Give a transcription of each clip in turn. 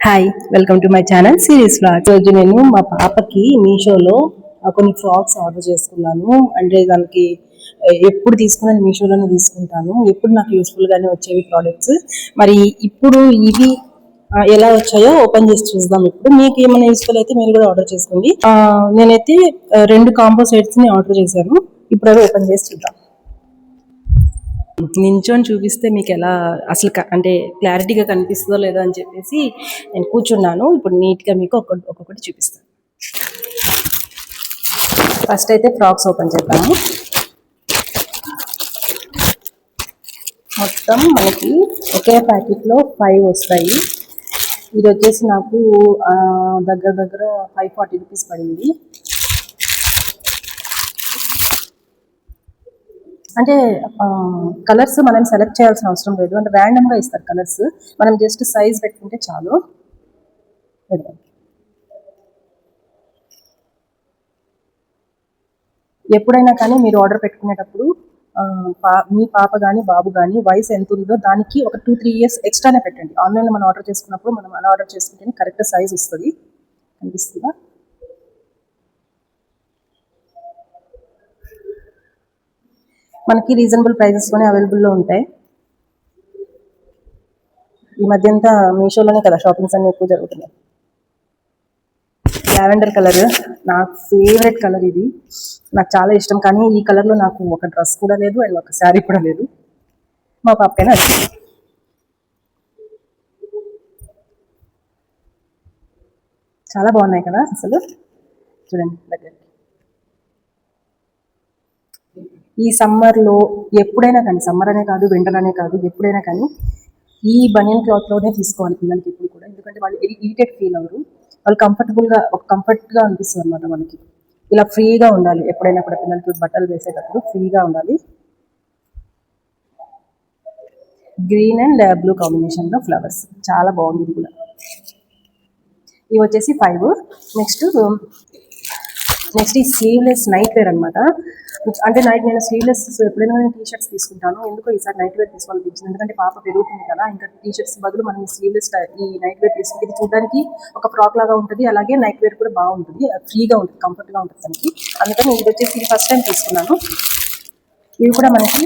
Hi, welcome to my channel series vlog. రోజు నేను మా పాపకి మీషోలో కొన్ని ఫ్రాక్స్ ఆర్డర్ చేసుకున్నాను. అంటే దానికి ఎప్పుడు తీసుకున్నాను మీషోలోనే తీసుకుంటాను, ఎప్పుడు నాకు యూస్ఫుల్గానే వచ్చేవి ప్రోడక్ట్స్. మరి ఇప్పుడు ఇవి ఎలా వచ్చాయో ఓపెన్ చేసి చూద్దాం. ఇప్పుడు మీకు ఏమైనా యూస్ఫుల్ అయితే మీరు కూడా ఆర్డర్ చేసుకోండి. నేనైతే 2 కాంబో సెట్స్ని ఆర్డర్ చేశాను. ఇప్పుడు అవి ఓపెన్ చేసి చూద్దాం. నించొని చూపిస్తే మీకు ఎలా అసలు అంటే క్లారిటీగా కనిపిస్తుందో లేదో అని చెప్పేసి నేను కూర్చున్నాను. ఇప్పుడు నీట్గా మీకు ఒక్కొక్కటి చూపిస్తాను. ఫస్ట్ అయితే ఫ్రాక్స్ ఓపెన్ చేద్దాము. మొత్తం మనకి ఒకే ప్యాకెట్లో 5 వస్తాయి. ఇది వచ్చేసి నాకు దగ్గర 540 రూపీస్ పడింది. అంటే కలర్స్ మనం సెలెక్ట్ చేయాల్సిన అవసరం లేదు, అంటే ర్యాండమ్గా ఇస్తారు కలర్స్. మనం జస్ట్ సైజ్ పెట్టుకుంటే చాలు. ఎప్పుడైనా కానీ మీరు ఆర్డర్ పెట్టుకునేటప్పుడు మీ పాప కానీ బాబు కానీ వయసు ఎంత ఉందో దానికి ఒక 2-3 ఇయర్స్ ఎక్స్ట్రానే పెట్టండి. ఆన్లైన్లో మనం ఆర్డర్ చేసుకున్నప్పుడు మనం అలా ఆర్డర్ చేసుకుంటేనే కరెక్ట్ సైజ్ వస్తుంది. కనిపిస్తుందా? మనకి రీజనబుల్ ప్రైజెస్లోనే అవైలబుల్లో ఉంటాయి. ఈ మధ్య అంతా మీషోలోనే కదా షాపింగ్స్ అన్నీ ఎక్కువ జరుగుతున్నాయి. లావెండర్ కలర్ నా ఫేవరెట్ కలర్. ఇది నాకు చాలా ఇష్టం, కానీ ఈ కలర్లో నాకు ఒక డ్రెస్ కూడా లేదు అండ్ ఒక శారీ కూడా లేదు. మా పాపకైనా వచ్చింది. చాలా బాగున్నాయి కదా అసలు. చూడండి దగ్గర. ఈ సమ్మర్లో ఎప్పుడైనా కానీ, సమ్మర్ అనే కాదు వింటర్ అనే కాదు, ఎప్పుడైనా కానీ ఈ బనియన్ క్లాత్లోనే తీసుకోవాలి పిల్లలకి ఎప్పుడు కూడా. ఎందుకంటే వాళ్ళు ఇరిటేట్ ఫీల్ అవ్వరు, వాళ్ళు కంఫర్ట్గా అనిపిస్తుంది అనమాట. మనకి ఇలా ఫ్రీగా ఉండాలి ఎప్పుడైనా కూడా, పిల్లలకి బట్టలు వేసేటప్పుడు ఫ్రీగా ఉండాలి. గ్రీన్ అండ్ బ్లూ కాంబినేషన్లో ఫ్లవర్స్ చాలా బాగుంది. ఇది కూడా ఇవి వచ్చేసి 5. నెక్స్ట్ ఈ స్లీవ్లెస్ నైట్ వేర్ అనమాట. అంటే నేను స్లీవ్లెస్ ఎప్పుడైనా నేను టీ-షర్ట్స్ తీసుకుంటాను. ఎందుకో ఈసారి నైట్ వేర్ తీసుకోవాలనిపించింది, ఎందుకంటే పాప పెరుగుతుంది కదా. ఇంకా టీ-షర్ట్స్ బదులు మనం స్లీవ్లెస్ ఈ నైట్ వేర్ తీసుకుంటే ఇది చూడడానికి ఒక ఫ్రాక్ లాగా ఉంటుంది, అలాగే నైట్ వేర్ కూడా బాగుంటుంది, ఫ్రీగా ఉంటుంది, కంఫర్ట్గా ఉంటుంది దానికి. అందుకని ఇది వచ్చేసి ఇది ఫస్ట్ టైం తీసుకున్నాను. ఇవి కూడా మనకి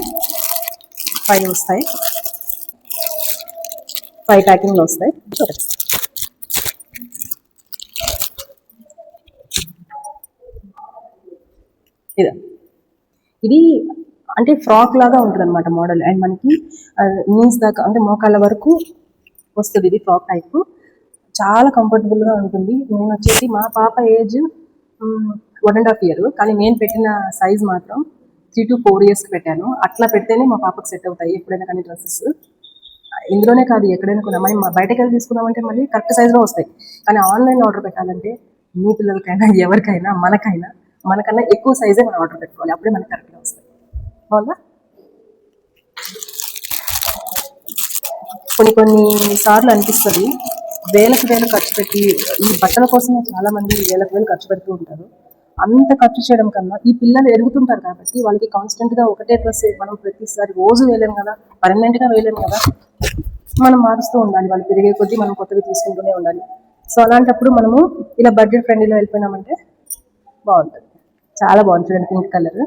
5 వస్తాయి, 5 ప్యాకింగ్లో వస్తాయి. ఇది అంటే ఫ్రాక్ లాగా ఉంటుంది అనమాట మోడల్, అండ్ మనకి నీస్ దాకా అంటే మోకాళ్ళ వరకు వస్తుంది. ఇది ఫ్రాక్ టైప్, చాలా కంఫర్టబుల్గా ఉంటుంది. నేను వచ్చేసి మా పాప ఏజ్ 1.5 years, కానీ నేను పెట్టిన సైజ్ మాత్రం 3 to 4 years పెట్టాను. అట్లా పెడితేనే మా పాపకు సెట్ అవుతాయి ఎప్పుడైనా కానీ డ్రెస్సెస్. ఇందులోనే కాదు ఎక్కడైనా కూడా, మనం బయటకు వెళ్ళి తీసుకున్నామంటే మళ్ళీ కరెక్ట్ సైజ్లో వస్తాయి. కానీ ఆన్లైన్ ఆర్డర్ పెట్టాలంటే మీ పిల్లలకైనా ఎవరికైనా మనకన్నా ఎక్కువ సైజే మనం ఆర్డర్ పెట్టుకోవాలి, అప్పుడే మనకి కరెక్ట్గా వస్తాయి. అవునా? కొన్ని సార్లు అనిపిస్తుంది వేలకు ఖర్చు పెట్టి ఈ బట్టల కోసమే చాలామంది వేలకు ఖర్చు పెడుతూ ఉంటారు. అంత ఖర్చు చేయడం కన్నా ఈ పిల్లలు ఎదుగుతుంటారు కాబట్టి వాళ్ళకి కాన్స్టెంట్గా ఒకటే డ్రెస్ మనం ప్రతిసారి రోజు వేయలేము కదా, పర్మనెంట్గా వేయలేము కదా, మనం మారుస్తూ ఉండాలి. వాళ్ళు పెరిగే కొద్దీ మనం కొత్తవి తీసుకుంటూనే ఉండాలి. సో అలాంటప్పుడు మనము ఇలా బడ్జెట్ ఫ్రెండ్లీలో వెళ్ళిపోయినామంటే బాగుంటుంది. చాలా బాగుంది చూడండి, పింక్ కలర్.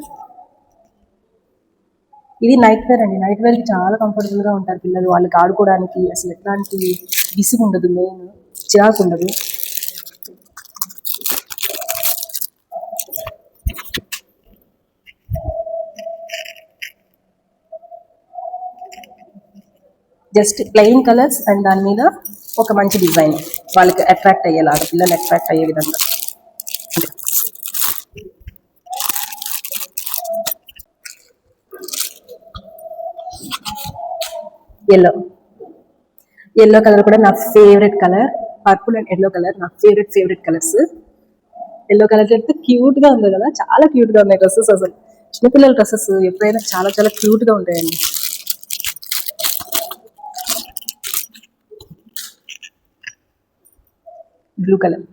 ఇది నైట్ వేర్ అండి. నైట్ వేర్కి చాలా కంఫర్టబుల్గా ఉంటారు పిల్లలు, వాళ్ళకి ఆడుకోవడానికి అసలు ఎట్లాంటి విసుగు ఉండదు, మెయిన్ చిరాకు ఉండదు. జస్ట్ ప్లెయిన్ కలర్స్ అండ్ దాని మీద ఒక మంచి డిజైన్, వాళ్ళకి అట్రాక్ట్ అయ్యేలాగా, పిల్లలు అట్రాక్ట్ అయ్యే విధంగా. ఎల్లో కలర్ కూడా నా favourite colour. Purple and yellow colour నా ఫేవరెట్ కలర్స్. ఎల్లో కలర్ అయితే క్యూట్గా ఉంది కదా, చాలా క్యూట్గా ఉన్నాయి డ్రెస్సెస్. అసలు చిన్నపిల్లల డ్రెస్సెస్ ఎప్పుడైనా చాలా చాలా క్యూట్గా ఉంటాయండి. బ్లూ కలర్,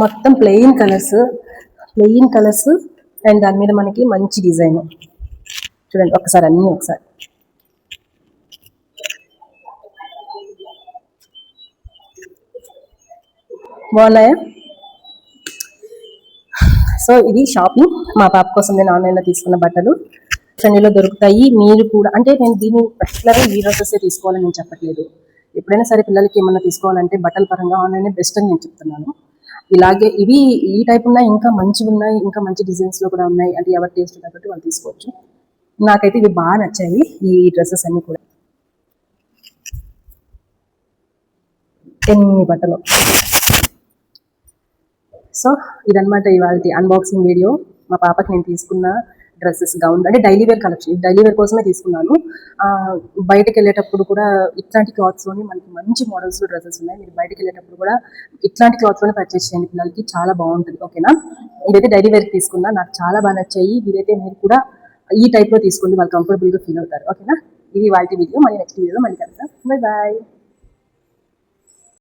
మొత్తం ప్లెయిన్ కలర్స్ అండ్ దాని మీద మనకి మంచి డిజైన్. చూడండి ఒకసారి. బాగున్నాయా? సో ఇది షాపింగ్ మా పాప కోసం నేను ఆన్లైన్లో తీసుకున్న బట్టలు సండిలో దొరుకుతాయి. మీరు కూడా అంటే నేను దీన్ని పర్టికులర్గా ఈ డ్రెస్సెస్ తీసుకోవాలని నేను చెప్పట్లేదు. ఎప్పుడైనా సరే పిల్లలకి ఏమన్నా తీసుకోవాలంటే బట్టల పరంగా ఆన్లైన్ బెస్ట్ అని నేను చెప్తున్నాను. ఇలాగే ఇవి ఈ టైప్ ఉన్నాయి, ఇంకా మంచిగా ఉన్నాయి, ఇంకా మంచి డిజైన్స్లో కూడా ఉన్నాయి. అంటే ఎవరి టేస్ట్ తగ్గట్టు వాళ్ళు తీసుకోవచ్చు. నాకైతే ఇవి బాగా నచ్చాయి ఈ డ్రెస్సెస్ అన్నీ కూడా. ఎన్ని బట్టలు. సో ఇదనమాట ఇవాళ అన్బాక్సింగ్ వీడియో. మా పాపకి నేను తీసుకున్న డ్రెస్సెస్, గౌన్ అంటే daily wear collection. Daily wear కోసమే తీసుకున్నాను. బయటకు వెళ్ళేటప్పుడు కూడా ఇట్లాంటి క్లాత్స్లోనే మనకి మంచి మోడల్స్లో డ్రెస్సెస్ ఉన్నాయి. మీరు బయటకు వెళ్ళేటప్పుడు కూడా ఇట్లాంటి క్లాత్స్లోనే పర్చేస్ చేయండి, పిల్లలకి చాలా బాగుంటుంది. ఓకేనా? ఇదైతే డైలీ వేర్కి తీసుకున్నా, నాకు చాలా బాగా నచ్చాయి. ఇదైతే మీరు కూడా ఈ టైప్లో తీసుకోండి, వాళ్ళు కంఫర్టబుల్గా ఫీల్ అవుతారు. ఓకేనా? ఇది వాళ్ళ వీడియో. మళ్ళీ నెక్స్ట్ వీడియోలో మళ్ళీ కలుద్దాం. Bye bye.